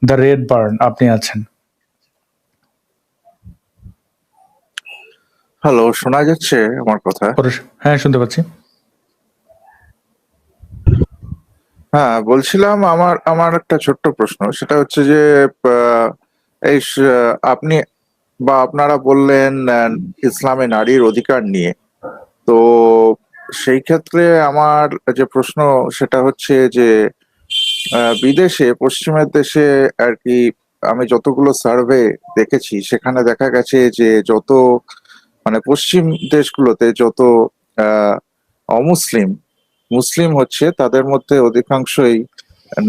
The red burn, আপনি আছেন। Hello, শোনা যাচ্ছে আমার কথা? হ্যাঁ, শুনতে পাচ্ছি। হ্যাঁ, বলছিলাম আমার আমার একটা ছোট্ট প্রশ্ন। সেটা হচ্ছে যে আহ, এই আপনি বা আপনারা বললেন ইসলামে নারীর অধিকার নিয়ে। তো সেই ক্ষেত্রে আমার যে প্রশ্ন সেটা হচ্ছে যে বিদেশে, পশ্চিমের দেশে আর কি, আমি যতগুলো সার্ভে দেখেছি সেখানে দেখা গেছে যে যত মানে পশ্চিম দেশগুলোতে যত আহ অমুসলিম মুসলিম হচ্ছে তাদের মধ্যে অধিকাংশই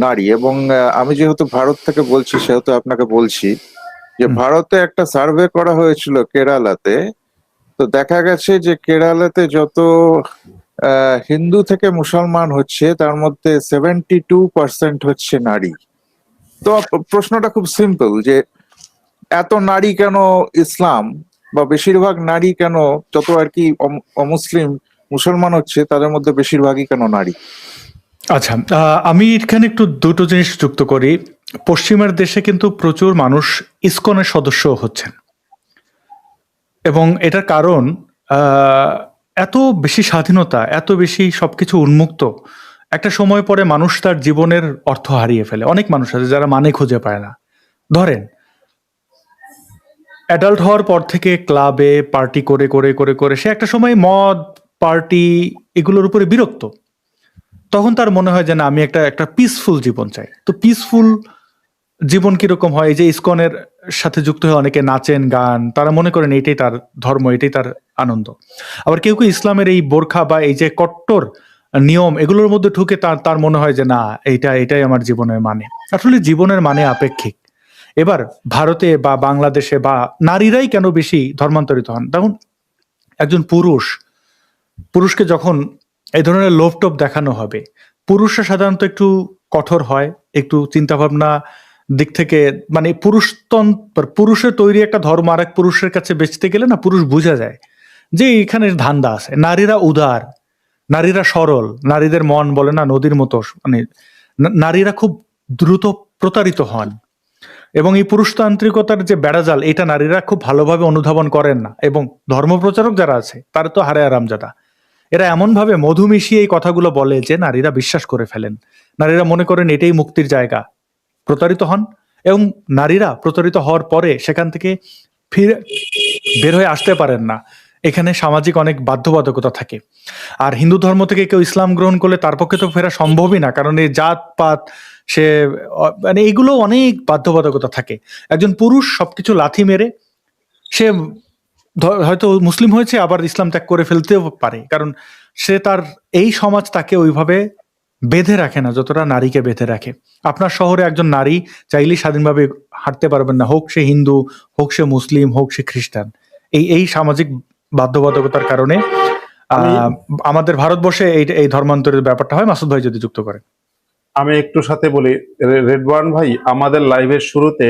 নারী। এবং আমি যেহেতু ভারত থেকে বলছি সেহেতু আপনাকে বলছি যে ভারতে একটা সার্ভে করা হয়েছিল কেরালাতে। তো দেখা গেছে যে কেরালাতে যত হিন্দু থেকে মুসলমান হচ্ছে তার মধ্যে 72% হচ্ছে নারী। তো প্রশ্নটা খুব সিম্পল যে এত নারী কেন ইসলাম, বা বেশিরভাগ নারী কেন, যত আর কি অমুসলিম মুসলমান হচ্ছে তাদের মধ্যে বেশিরভাগই কেন নারী? আচ্ছা, আমি এখানে একটু দুটো জিনিস যুক্ত করি। পশ্চিমের দেশে কিন্তু প্রচুর মানুষ ইসকনের সদস্য হচ্ছেন, এবং এটার কারণ এত বেশি স্বাধীনতা, এত বেশি সবকিছু উন্মুক্ত। একটা সময় পরে মানুষ তার জীবনের অর্থ হারিয়ে ফেলে। অনেক মানুষ আছে যারা মানে খুঁজে পায় না। ধরেন, অ্যাডাল্ট হওয়ার পর থেকে ক্লাবে পার্টি করে করে করে করে সে একটা সময় মদ, পার্টি এগুলোর উপরে বিরক্ত। তখন তার মনে হয় যে না, আমি একটা একটা পিসফুল জীবন চাই। তো পিসফুল জীবন কিরকম হয়? এই যে ইসকনের সাথে যুক্ত হয়ে অনেকে নাচেন, গান, তারা মনে করেন এটাই তার ধর্ম, এটাই তার আনন্দ। আবার কেউ কেউ ইসলামের এই বোরখা বা এই যে কট্টর নিয়ম এগুলোর মধ্যে ঢুকে তার তার মনে হয় যে না, এটাই আমার জীবনের মানে। আসলে জীবনের মানে আপেক্ষিক। এবার ভারতে বা বাংলাদেশে বা নারীরাই কেন বেশি ধর্মান্তরিত হন? দেখুন, একজন পুরুষকে যখন এই ধরনের লোভটোপ দেখানো হবে, পুরুষরা সাধারণত একটু কঠোর হয়, একটু চিন্তাভাবনা দিক থেকে, মানে পুরুষের তৈরি একটা ধর্ম আর এক পুরুষের কাছে বেচতে গেলে না, পুরুষ বোঝা যায় যে এখানে ধান্দা আছে। নারীরা উদার, নারীরা সরল, নারীদের মন বলে না নদীর মতো, মানে নারীরা খুব দ্রুত প্রতারিত হন। এবং এই পুরুষতান্ত্রিকতার যে বেড়াজাল, এটা নারীরা খুব ভালোভাবে অনুধাবন করেন না। এবং ধর্মপ্রচারক যারা আছে তারা তো হারে আরামজাদা। এরা এমনভাবে মধু মিশিয়ে এই কথাগুলো বলে যে নারীরা বিশ্বাস করে ফেলেন। নারীরা মনে করেন এটাই মুক্তির জায়গা, প্রতারিত হন। এবং নারীরা প্রতারিত হওয়ার পরে সেখান থেকে ফিরে বের হয়ে আসতে পারেন না। এখানে সামাজিক অনেক বাধ্যবাধকতা থাকে। আর হিন্দু ধর্ম থেকে কেউ ইসলাম গ্রহণ করলে তার পক্ষে তো ফেরা সম্ভবই না, কারণ এই জাত পাত, সে মানে এগুলো অনেক বাধ্যবাধকতা থাকে। একজন পুরুষ সবকিছু লাথি মেরে সে হয়তো মুসলিম হয়েছে, আবার ইসলাম ত্যাগ করে ফেলতেও পারে, কারণ সে তার এই সমাজ তাকে ওইভাবে বেঁধে রাখে না যতটা নারীকে বেঁধে রাখে। আপনার শহরে একজন নারী চাইলেই স্বাধীনভাবে হাঁটতে পারবেন না, হোক সে হিন্দু, হোক সে মুসলিম, হোক সে খ্রিস্টান। এই সামাজিক বাধ্যবাধকতার কারণে আমাদের ভারতবর্ষে এই ধর্মান্তরের ব্যাপারটা হয়। মাসুদ ভাই যদি যুক্ত করেন। আমি একটু সাথে বলি, রেডওয়ান ভাই, আমাদের লাইভের শুরুতে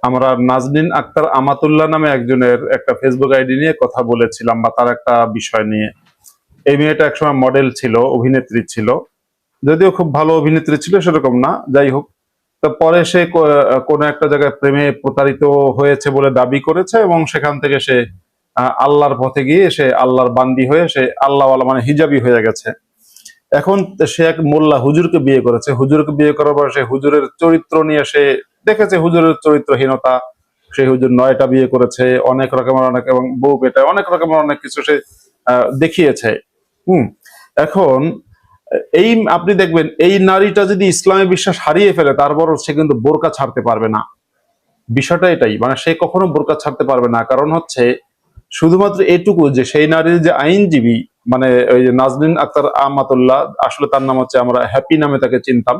আমরা নাজনীন আক্তার আমাতুল্লাহ নামে একজনের একটা ফেসবুক আইডি নিয়ে কথা বলেছিলাম, বা তার একটা বিষয় নিয়ে। এই মেয়েটা একসময় মডেল ছিল, অভিনেত্রী ছিল, যদিও খুব ভালো অভিনেত্রী ছিল সেরকম না, যাই হোক। তো পরে সে কোনো একটা জায়গায় প্রেমে প্রতারিত হয়েছে বলে দাবি করেছে, এবং সেখান থেকে সে আল্লাহর পথে গিয়ে সে আল্লাহর বান্দি হয়ে সে আল্লাহওয়ালা, মানে হিজাবি হয়ে গেছে। এখন সে এক মোল্লা হুজুরকে বিয়ে করেছে। হুজুরকে বিয়ে করার পর সে হুজুরের চরিত্র নিয়ে সে দেখেছে হুজুরের চরিত্রহীনতা। সেই হুজুর 9টা বিয়ে করেছে, অনেক রকমের অনেক, এবং বউ পেটে অনেক রকমের অনেক কিছু সে দেখিয়েছে। এখন এই আপনি দেখবেন, এই নারীটা যদি ইসলামে বিশ্বাস হারিয়ে ফেলে, তারপর সে কিন্তু বোরকা ছাড়তে পারবে না। বিষয়টা এটাই, মানে সে কখনো বোরকা ছাড়তে পারবে না। কারণ হচ্ছে শুধুমাত্র এটুকু যে সেই নারীর যে আইনজীবী, মানে ওই যে নাজনীন আক্তার আমাতুল্লাহ, আসলে তার নাম হচ্ছে, আমরা হ্যাপি নামে তাকে চিনতাম।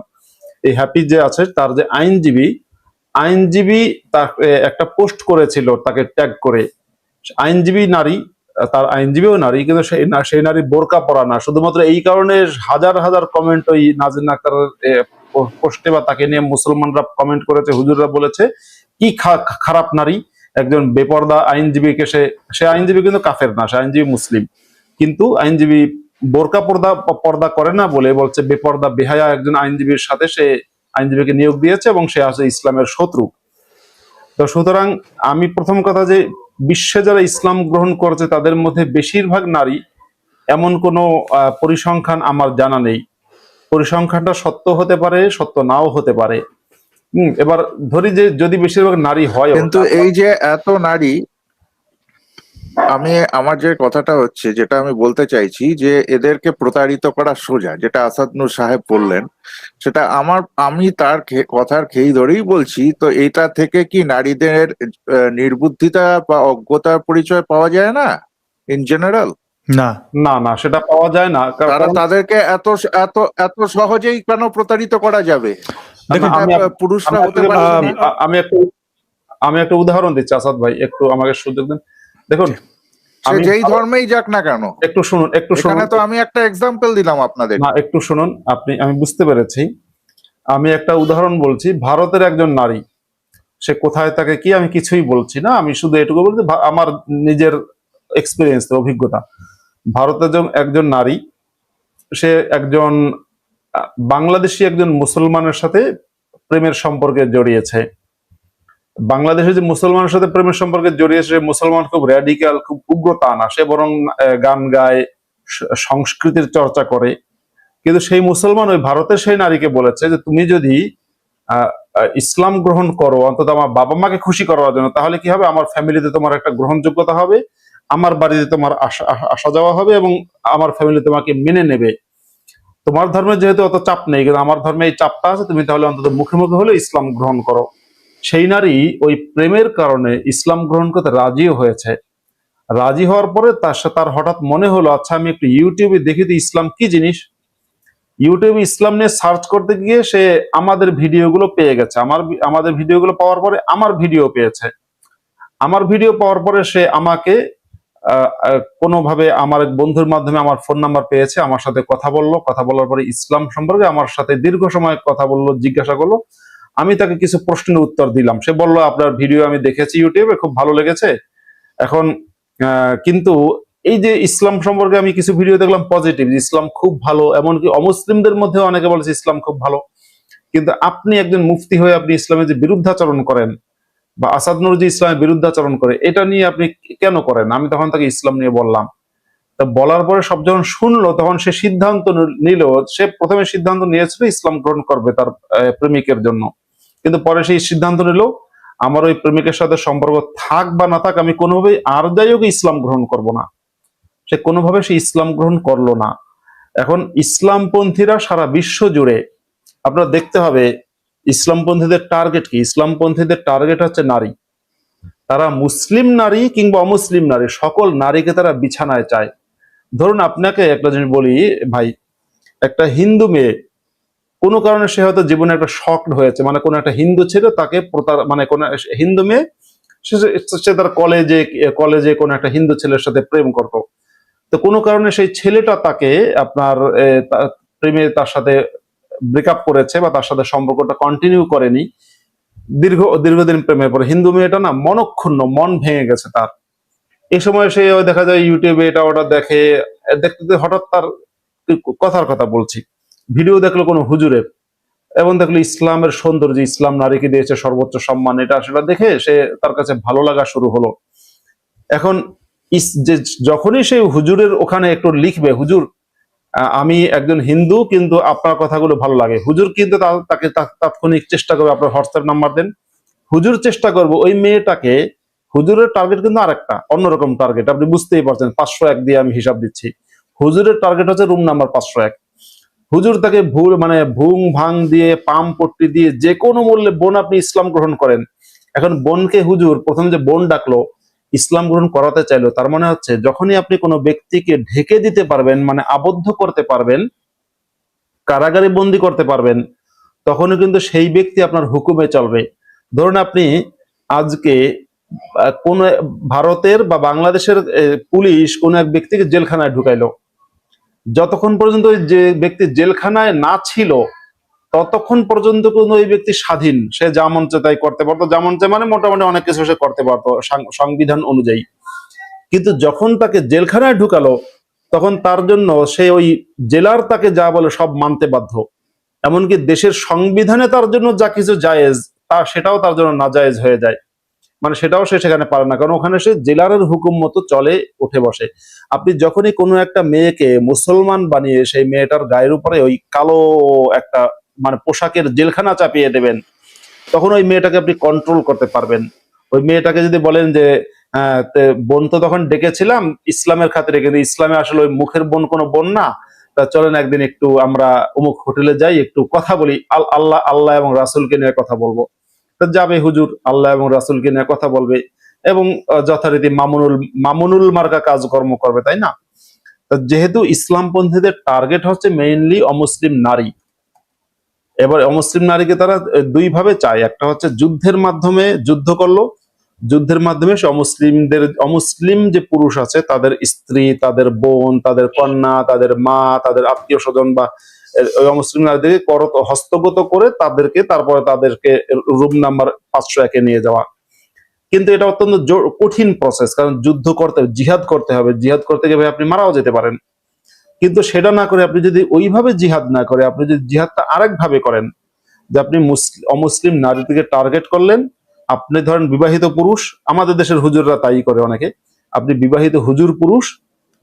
এই হ্যাপি যে আছে, তার যে আইনজীবী তার একটা পোস্ট করেছিল তাকে ট্যাগ করে। আইনজীবী নারী, তার আইনজীবীও নারী, কিন্তু সেই নারী বোরকা পরা না। শুধুমাত্র এই কারণে হাজার হাজার কমেন্ট ওই নাজনীন আক্তারের পোস্টে, বা তাকে নিয়ে মুসলমানরা কমেন্ট করেছে, হুজুররা বলেছে কি খারাপ নারী, একজন বেপর্দা আইনজীবীকে সে আইনজীবী কিন্তু কাফের না, সে আইনজীবী মুসলিম, কিন্তু আইনজীবী বোরকা পর্দা করে না বলে বলছে বেপর্দা বেহায়া একজন আইনজীবীর সাথে সে আইনজীবীকে নিয়োগ দিয়েছে এবং সে আছে ইসলামের শত্রু। তো সুতরাং আমি প্রথম কথা যে বিশ্বে যারা ইসলাম গ্রহণ করেছে তাদের মধ্যে বেশিরভাগ নারী, এমন কোনো পরিসংখ্যান আমার জানা নেই। পরিসংখ্যানটা সত্য হতে পারে, সত্য নাও হতে পারে। এবার ধরি যে যদি বেশিরভাগ নারী হয়, কিন্তু এই যে এত নারী, আমার যে কথাটা হচ্ছে, যেটা আমি বলতে চাইছি, যে এদেরকে প্রতারিত করা সোজা, যেটা আসাদ নূর সাহেব বললেন, সেটা আমি তার কথার খেই ধরেই বলছি। তো এটা থেকে কি নারীদের নির্বুদ্ধিতা বা অজ্ঞতার পরিচয় পাওয়া যায় না ইন জেনারেল? না, না না, সেটা পাওয়া যায় না। তাদেরকে এত এত এত সহজেই কেন প্রতারিত করা যাবে? দেখুন, পুরুষরা হতে পারছে না? আমি একটা উদাহরণ দিচ্ছি আসাদ ভাই, একটু আমাকে সুযোগ দিন। দেখুন, সে যেই ধর্মেই যাক না কেন, একটু শুনুন। এখানে তো আমি একটা এক্সাম্পল দিলাম আপনাদের। না, একটু শুনুন আমি বুঝতে পেরেছি। আমি একটা উদাহরণ বলছি। ভারতের একজন নারী, সে কোথায় থাকে কি আমি কিছুই বলছি না, আমি শুধু এটুকু বলছি আমার নিজের এক্সপিরিয়েন্স, অভিজ্ঞতা। ভারতের একজন নারী, সে একজন বাংলাদেশি একজন মুসলমানের সাথে প্রেমের সম্পর্কে জড়িয়েছে। বাংলাদেশের যে মুসলমানের সাথে প্রেমের সম্পর্কে জড়িয়েছে, মুসলমান খুব র্যাডিক্যাল, খুব উগ্র তা না, সে বরং গান গায়, সংস্কৃতির চর্চা করে। কিন্তু সেই মুসলমান ওই ভারতের সেই নারীকে বলেছে যে তুমি যদি ইসলাম গ্রহণ করো অন্তত আমার বাবা মাকে খুশি করার জন্য, তাহলে কি হবে, আমার ফ্যামিলিতে তোমার একটা গ্রহণযোগ্যতা হবে, আমার বাড়িতে তোমার আসা যাওয়া হবে এবং আমার ফ্যামিলি তোমাকে মেনে নেবে। তোমার ধর্মে যেহেতু অত চাপ নেই, কিন্তু আমার ধর্মে এই চাপটা আছে, তুমি তাহলে অন্তত মুখে মুখে হলে ইসলাম গ্রহণ করো। সেই নারী ওই প্রেমের কারণে ইসলাম গ্রহণ করতে রাজিও হয়েছে। রাজি হওয়ার পরে তার হঠাৎ মনে হলো, আচ্ছা আমি একটু ইউটিউবে দেখি তো ইসলাম কি জিনিস। ইউটিউবে ইসলাম নিয়ে সার্চ করতে গিয়ে সে আমাদের ভিডিওগুলো পেয়ে গেছে। আমাদের ভিডিওগুলো পাওয়ার পরে আমার ভিডিও পেয়েছে। আমার ভিডিও পাওয়ার পরে সে আমাকে কোনোভাবে আমার এক বন্ধুর মাধ্যমে আমার ফোন নাম্বার পেয়েছে, আমার সাথে কথা বললো। কথা বলার পরে ইসলাম সম্পর্কে আমার সাথে দীর্ঘ সময় কথা বললো, জিজ্ঞাসা করলো। আমি তাকে কিছু প্রশ্নের উত্তর দিলাম। সে বলল, আপনার ভিডিও আমি দেখেছি ইউটিউবে, খুব ভালো লেগেছে। এখন কিন্তু এই যে ইসলাম সম্পর্কে আমি কিছু ভিডিও দেখলাম পজিটিভ, ইসলাম খুব ভালো, এমনকি অমুসলিমদের মধ্যে অনেকে বলেছে ইসলাম খুব ভালো। কিন্তু আপনি একজন মুফতি হয়ে আপনি ইসলামের যে বিরুদ্ধাচরণ করেন, বা আসাদ নূর যে ইসলামের বিরুদ্ধাচরণ করে, এটা নিয়ে আপনি কেন করেন? আমি তখন তাকে ইসলাম নিয়ে বললাম। তা বলার পরে সব যখন শুনলো, তখন সে সিদ্ধান্ত নিল। সে প্রথমে সিদ্ধান্ত নিয়েছিল ইসলাম গ্রহণ করবে তার প্রেমিকের জন্য, কিন্তু পরে সেই সিদ্ধান্ত নিল আমার ওই প্রেমিকের সাথে সম্পর্ক থাক বা না থাক, আমি কোনোভাবেই আর যাই হোক ইসলাম গ্রহণ করব না। সে কোনোভাবে সে ইসলাম গ্রহণ করলো না। এখন ইসলামপন্থীরা সারা বিশ্ব জুড়ে, আপনার দেখতে হবে ইসলামপন্থীদের টার্গেট কি। ইসলামপন্থীদের টার্গেট হচ্ছে নারী। তারা মুসলিম নারী কিংবা অমুসলিম নারী, সকল নারীকে তারা বিছানায় চায়। ধরুন আপনাকে একটা জিনিস বলি ভাই, একটা হিন্দু মেয়ে কোনো কারণে সে হয়তো জীবনে একটা শক হয়েছে, মানে কোনো একটা হিন্দু ছেলে তাকে মানে কোন হিন্দু মেয়ে, সে তার কলেজে কোনো একটা হিন্দু ছেলের সাথে প্রেম করতো। তো কোনো কারণে সেই ছেলেটা তাকে আপনার প্রেমে তার সাথে ব্রেকআপ করেছে বা তার সাথে সম্পর্কটা কন্টিনিউ করেনি। দীর্ঘদিন প্রেমের পরে হিন্দু মেয়েটা না মনক্ষুণ্ণ, মন ভেঙে গেছে তার। এই সময় সে দেখা যায় ইউটিউবে এটা ওটা দেখে, দেখতে হঠাৎ তার কথার কথা বলছি, ভিডিও দেখলো কোনো হুজুরের, এবং দেখলো ইসলামের সৌন্দর্য, ইসলাম নারীকে দিয়েছে সর্বোচ্চ সম্মান, এটা সেটা দেখে তার কাছে ভালো লাগা শুরু হলো। এখন যখনই সে হুজুরের ওখানে একটু লিখবে, হুজুর আমি একজন হিন্দু কিন্তু আপনার কথাগুলো ভালো লাগে, হুজুর কিন্তু তাকে তাৎক্ষণিক চেষ্টা করবে, আপনার হোয়াটসঅ্যাপ নাম্বার দেন। হুজুর চেষ্টা করবো ওই মেয়েটাকে, হুজুরের টার্গেট কিন্তু আরেকটা অন্যরকম টার্গেট, আপনি বুঝতেই পারছেন। 501 দিয়ে আমি হিসাব দিচ্ছি, হুজুরের টার্গেট হচ্ছে রুম নাম্বার 501। হুজুর তাকে ভুং ভাং দিয়ে, পাম পট্টি দিয়ে, যে কোনো মূল্যে বোন আপনি ইসলাম গ্রহণ করেন। এখন বোনকে হুজুর প্রথম যে বোন ডাকলো, ইসলাম গ্রহণ করাতে চাইলো, তার মানে হচ্ছে যখনই আপনি কোনো ব্যক্তিকে ঢেকে দিতে পারবেন, মানে আবদ্ধ করতে পারবেন, কারাগারে বন্দি করতে পারবেন, তখনই কিন্তু সেই ব্যক্তি আপনার হুকুমে চলবে। ধরুন আপনি আজকে কোন ভারতের বা বাংলাদেশের পুলিশ কোন এক ব্যক্তিকে জেলখানায় ঢুকাইলো, যতক্ষণ পর্যন্ত যে ব্যক্তি জেলখানায় না ছিল ততক্ষণ পর্যন্ত কোনো ওই ব্যক্তি স্বাধীন, সে যা মন চায় তাই করতে পারতো। যেমন মানে মোটামুটি অনেক কিছু সে করতে পারতো সংবিধান অনুযায়ী। কিন্তু যখন তাকে জেলখানায় ঢুকালো, তখন তার জন্য সে ওই জেলার তাকে যা বলে সব মানতে বাধ্য। এমনকি দেশের সংবিধানে তার জন্য যা কিছু জায়েজ সেটাও তার জন্য নাজায়েজ হয়ে যায়। মানে সেটাও সে সেখানে পারে না, কারণ ওখানে সে জেলারের হুকুম মতো চলে, উঠে বসে। আপনি যখনই কোনো একটা মেয়েকে মুসলমান বানিয়ে সেই মেয়েটার গায়ের উপরে ওই কালো একটা মানে পোশাকের জেলখানা চাপিয়ে দেবেন, তখন ওই মেয়েটাকে আপনি কন্ট্রোল করতে পারবেন। ওই মেয়েটাকে যদি বলেন যে বোন তো তখন ডেকেছিলাম ইসলামের খাতিরে, কিন্তু ইসলামে আসলে ওই মুখের বোন কোনো বোন না, তা চলেন একদিন একটু আমরা অমুক হোটেলে যাই, একটু কথা বলি, আল্লাহ আল্লাহ এবং রাসূলকে নিয়ে কথা বলবো। তা যাবে হুজুর, আল্লাহ এবং রাসূলকে নিয়ে কথা বলবে এবং যথারীতি মামুনুল মার্কা কাজকর্ম করবে, তাই না? তা যেহেতু ইসলামপন্থীদের টার্গেট হচ্ছে মেইনলি অমুসলিম নারী, এবার অমুসলিম নারীকে তারা দুই ভাবে চায়। একটা হচ্ছে যুদ্ধের মাধ্যমে যুদ্ধ করলো, যুদ্ধের মাধ্যমে সে অমুসলিম যে পুরুষ আছে তাদের স্ত্রী, তাদের বোন, তাদের কন্যা, তাদের মা, তাদের আত্মীয় স্বজন বা ওই অমুসলিম নারীদেরকে হস্তগত করে তারপরে তাদেরকে রুম নাম্বার 501-এ নিয়ে যাওয়া। কিন্তু এটা অত্যন্ত কঠিন প্রসেস, কারণ যুদ্ধ করতে, জিহাদ করতে হবে, জিহাদ করতে গিয়ে আপনি মারাও যেতে পারেন। কিন্তু সেটা না করে আপনি যদি ওইভাবে জিহাদ না করে আপনি যদি জিহাদটা আরেক ভাবে করেন, যে আপনি অমুসলিম নারীদেরকে টার্গেট করলেন, আপনি ধরেন বিবাহিত পুরুষ, আমাদের দেশের হুজুররা তাই করে অনেকে, আপনি বিবাহিত হুজুর পুরুষ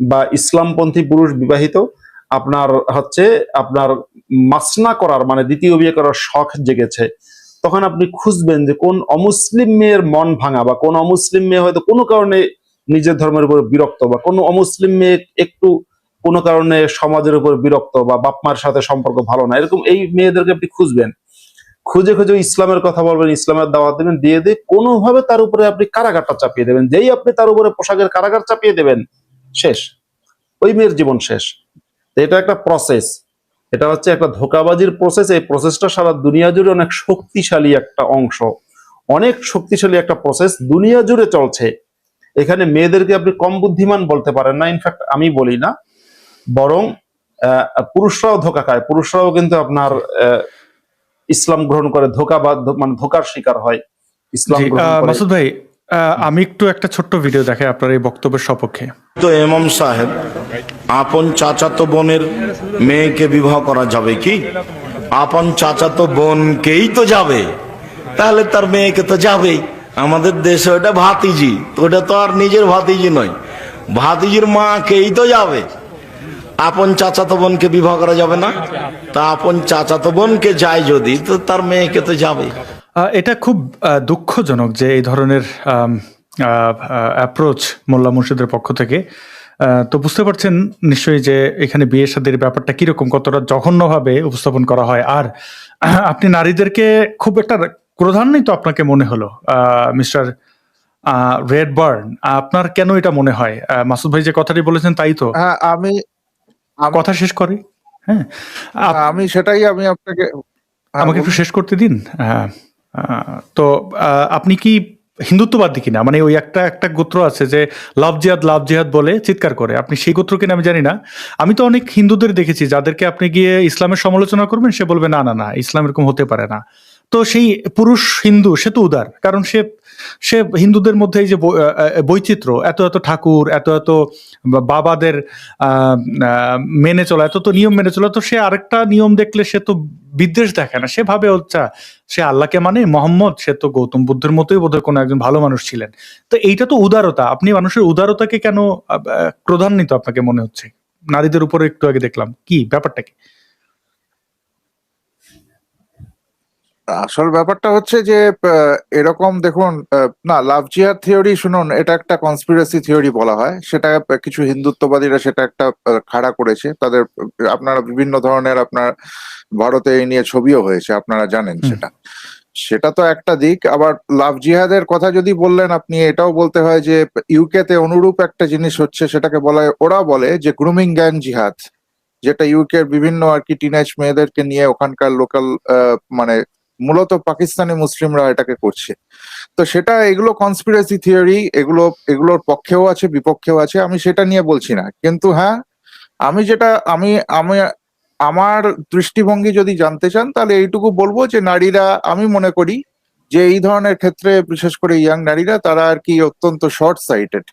বা ইসলামপন্থী পুরুষ বিবাহিত, আপনার মাসনা করার মানে দ্বিতীয় বিয়ে করার শখ জেগেছে, তখন আপনি খুঁজবেন যে কোন অমুসলিম মেয়ের মন ভাঙা বা কোন অমুসলিম মেয়ে হয়তো কোনো কারণে নিজের ধর্মের উপর বিরক্ত, বা কোন অমুসলিম মেয়ে একটু কোনো কারণে সমাজের উপর বিরক্ত বা বাপমার সাথে সম্পর্ক ভালো না, এরকম এই মেয়েদেরকে আপনি খুঁজবেন, খুঁজে খুঁজে ইসলামের কথা বলবেন, ইসলামের দাওয়াত দেবেন, দিয়ে কোনোভাবে তার উপরে আপনি কারাগারটা চাপিয়ে দেবেন। যেই আপনি তার উপরে পোশাকের কারাগার চাপিয়ে দেবেন, শেষ, ওই মেয়ের জীবন শেষ। তো এটা একটা প্রসেস, এটা হচ্ছে একটা ধোঁকাবাজির প্রসেস। এই প্রসেসটা সারা দুনিয়া জুড়ে অনেক শক্তিশালী একটা অংশ, অনেক শক্তিশালী একটা প্রসেস দুনিয়া জুড়ে চলছে। এখানে মেয়েদেরকে আপনি কম বুদ্ধিমান বলতে পারেন না, ইনফ্যাক্ট আমি বলি না, বরং পুরুষরাও ধোঁকা খায়, পুরুষরাও কিন্তু আপনার ইসলাম গ্রহণ করে মানে ধোঁকার শিকার হয় ইসলাম জি, গ্রহণ করে। মাসুদ ভাই, আমি একটু একটা ছোট্ট ভিডিও দেখাই আপনার এই বক্তব্যের সপক্ষে। তো ইমাম সাহেব, আপন চাচাতো বোনের মেয়েকে বিবাহ করা যাবে কি? আপন চাচাতো বোনকেই তো যাবে, তাহলে তার মেয়েকে তো যাবেই। আমাদের দেশে ওটা ভাতিজি, তো ওটা তো আর নিজের ভাতিজি নয়, ভাতিজির মাকেই তো যাবে। আপন চাচাতো বোনকে বিবাহ করা যাবে না? তা আপন চাচাতো বোনকে যায় যদি, তো তার মেয়েকে তো যাবে। এটা খুব দুঃখজনক যে এই ধরনের অ্যাপ্রোচ মোল্লা মুর্শিদের পক্ষ থেকে। তো বুঝতে পারছেন নিশ্চয়ই যে এখানে বিয়ে শাদীর ব্যাপারটা কিরকম, কতটা জঘন্যভাবে উপস্থাপন করা হয়। আর আপনি নারীদেরকে খুব একটা ক্রোধান্বিত আপনাকে মনে হলো মিস্টার রেডবার্ন, আপনার কেন এটা মনে হয়? মাসুদ ভাই যে কথাটি বলেছেন তাই তো? হ্যাঁ, আমি কথা শেষ করে, হ্যাঁ, আমি সেটাই আমি আপনাকে, হ্যাঁ, আমাকে একটু বলুন। শেষ করতে দিন। হ্যাঁ, তো আপনি কি হিন্দুত্ববাদী কিনা? মানে ওই একটা গোত্র আছে যে লাভ জিহাদ বলে চিৎকার করে, আপনি সেই গোত্র কিনা আমি জানি না। আমি তো অনেক হিন্দুদের দেখেছি যাদেরকে আপনি গিয়ে ইসলামের সমালোচনা করবেন, সে বলবে না না না, ইসলাম এরকম হতে পারে না। তো সেই পুরুষ হিন্দু সে তো উদার, কারণ সে সে হিন্দুদের মধ্যে এই যে বৈচিত্র্য, এত এত ঠাকুর, এত এত বাবাদের মেনে চলা, এত তো নিয়ম মেনে চলা, তো সে আরেকটা নিয়ম দেখলে সে তো বিদ্বেষ দেখে না, সে ভাবে আচ্ছা সে আল্লাহকে মানে, মোহাম্মদ সে তো গৌতম বুদ্ধের মতোই বোধহয় কোনো একজন ভালো মানুষ ছিলেন। তো এইটা তো উদারতা। আপনি মানুষের উদারতাকে কেন ক্রোধান্বিত আপনাকে মনে হচ্ছে? নারীদের উপরে একটু আগে দেখলাম, কি ব্যাপারটা কি? আসল ব্যাপারটা হচ্ছে যে এরকম দেখুন, না, লাভ জিহাদ থিওরি শুনুন, এটা একটা কনস্পিরেসি থিওরি বলা হয়। সেটা কিছু হিন্দুত্ববাদীরা সেটা একটা খাড়া করেছে তাদের। আপনারা বিভিন্ন ধরনের, আপনার ভারতে এই নিয়ে ছবিও হয়েছে, আপনারা জানেন সেটা। সেটা তো একটা দিক। আবার লাভ জিহাদের কথা যদি বললেন আপনি, এটাও বলতে হয় যে ইউকে তে অনুরূপ একটা জিনিস হচ্ছে, সেটাকে বলা হয়, ওরা বলে যে গ্রুমিং গ্যাং জিহাদ, যেটা ইউকের বিভিন্ন আর কি টিনেজ মেয়েদেরকে নিয়ে ওখানকার লোকাল মানে মূলত পাকিস্তানি মুসলিমরা এটাকে করছে। তো সেটা, এগুলো কনস্পিরেসি থিওরি, এগুলোর পক্ষেও আছে বিপক্ষেও আছে, আমি সেটা নিয়ে বলছি না। কিন্তু হ্যাঁ, আমি যেটা আমি আমি আমার দৃষ্টিভঙ্গি যদি জানতে চান, তাহলে এইটুকু বলবো যে নারীরা, আমি মনে করি যে এই ধরনের ক্ষেত্রে বিশেষ করে ইয়াং নারীরা, তারা আর কি অত্যন্ত শর্ট সাইটেড,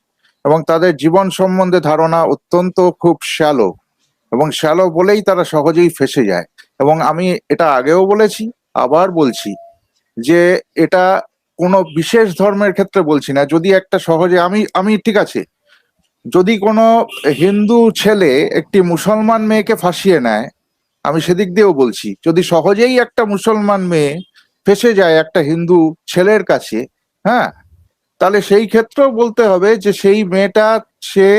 এবং তাদের জীবন সম্বন্ধে ধারণা অত্যন্ত খুব শ্যালো, এবং শ্যালো বলেই তারা সহজেই ফেঁসে যায়। এবং আমি এটা আগেও বলেছি, আবার বলছি যে এটা কোনো বিশেষ ধর্মের ক্ষেত্রে বলছি না। যদি একটা সহজে আমি ঠিক আছে, যদি কোনো হিন্দু ছেলে একটি মুসলমান মেয়েকে ফাঁসিয়ে নেয়, আমি সেদিক দিয়েও বলছি, যদি সহজেই একটা মুসলমান মেয়ে ফেঁসে যায় একটা হিন্দু ছেলের কাছে, হ্যাঁ, তাহলে সেই ক্ষেত্রেও বলতে হবে যে সেই মেয়েটা, সে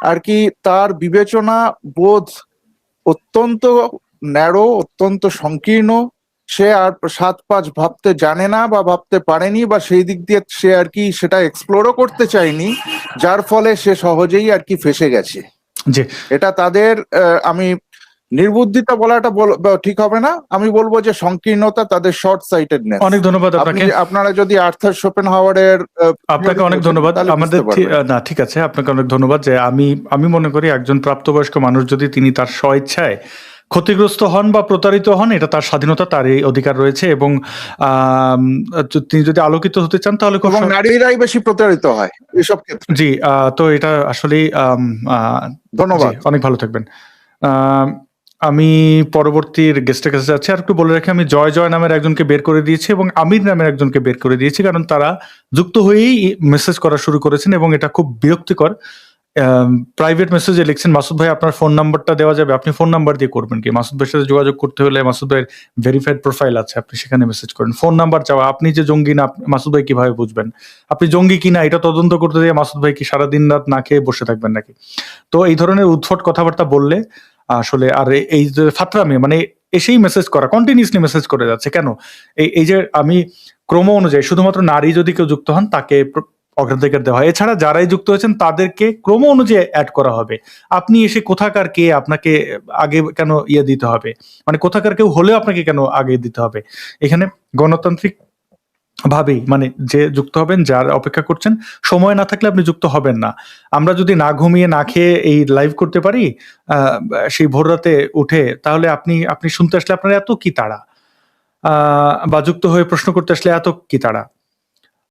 আর কি তার বিবেচনা বোধ অত্যন্ত ন্যারো, অত্যন্ত সংকীর্ণ, সে আর 7-5 ভাবতে জানে না বা ভাবতে পারেনি, বা সেই দিক দিয়ে সে আর কি সেটা এক্সপ্লোরও করতে চায়নি, যার ফলে সে সহজেই আর কি ফেঁসে গেছে। জি, এটা তাদের আমি নির্বুদ্ধিতা বলাটা ঠিক হবে না, আমি বলবো যে সংকীর্ণতা, তাদের শর্ট সাইটেডনেস। অনেক ধন্যবাদ আপনাকে। আপনারা যদি আর্থার শোপেনহাওয়ারের আপনাকে অনেক বোঝেন, ধন্যবাদ। তাহলে আমাদের বুঝতে পারবেন। না, ঠিক আছে, আপনাকে অনেক ধন্যবাদ। যে আমি মনে করি একজন প্রাপ্তবয়স্ক মানুষ যদি তিনি তার স্বইচ্ছায় ক্ষতিগ্রস্ত হন বা প্রতারিত হন, এটা তার স্বাধীনতা, তার এই অধিকার রয়েছে, এবং তিনি যদি আলোকিত হতে চান তাহলে খুব এবং নারীরাই বেশি প্রতারিত হয় এসব ক্ষেত্রে। জি, তো এটা আসলেই ধন্যবাদ। জি, অনেক ভালো থাকবেন। আম, আমি পরবর্তীর গেস্টের কাছে যাচ্ছি। আর একটু বলে রাখি, আমি জয় জয় নামের একজনকে বের করে দিয়েছি এবং আমির নামের একজনকে বের করে দিয়েছি, কারণ তারা যুক্ত হয়েই মেসেজ করা শুরু করেছেন এবং এটা খুব বিরক্তিকর। প্রাইভেট মেসেজে লিখছেন, মাসুদ ভাই আপনার ফোন নাম্বারটা দেওয়া যাবে? আপনি ফোন নাম্বার দিয়ে করবেন কি? মাসুদ ভাইয়ের সাথে যোগাযোগ করতে হলে মাসুদ ভাইয়ের ভেরিফাইড প্রোফাইল আছে, আপনি সেখানে মেসেজ করেন। ফোন নাম্বার চাওয়া, আপনি যে জঙ্গি না, মাসুদ ভাই কিভাবে বুঝবেন আপনি জঙ্গি কিনা? এটা তদন্ত করতে দিয়ে মাসুদ ভাই কি সারাদিন রাত না খেয়ে বসে থাকবেন নাকি? তো এই ধরনের উদ্ভট কথাবার্তা বললে আসলে, আর এই যে ফাতরামি, মানে এসেই মেসেজ করা, কন্টিনিউসলি মেসেজ করে যাচ্ছে কেন? এই যে আমি ক্রম অনুযায়ী শুধুমাত্র নারী যদি কেউ যুক্ত হন তাকে অগ্রাধিকার দেওয়া হয়, এছাড়া যারাই যুক্ত হয়েছেন তাদেরকে ক্রম অনুযায়ী অ্যাড করা হবে। আপনি এসে কোথাকার কে, আপনাকে আগে কেন দিতে হবে? মানে কোথাকার কেউ হলেও আপনাকে কেন আগে দিতে হবে? এখানে গণতান্ত্রিক ভাবেই, মানে যে যুক্ত হবেন, যার অপেক্ষা করছেন, সময় না থাকলে আপনি যুক্ত হবেন না। আমরা যদি না ঘুমিয়ে না খেয়ে এই লাইভ করতে পারি সেই ভোর রাতে উঠে, তাহলে আপনি শুনতে আসলে আপনার এত কি তাড়া, বা যুক্ত হয়ে প্রশ্ন করতে আসলে এত কি তাড়া?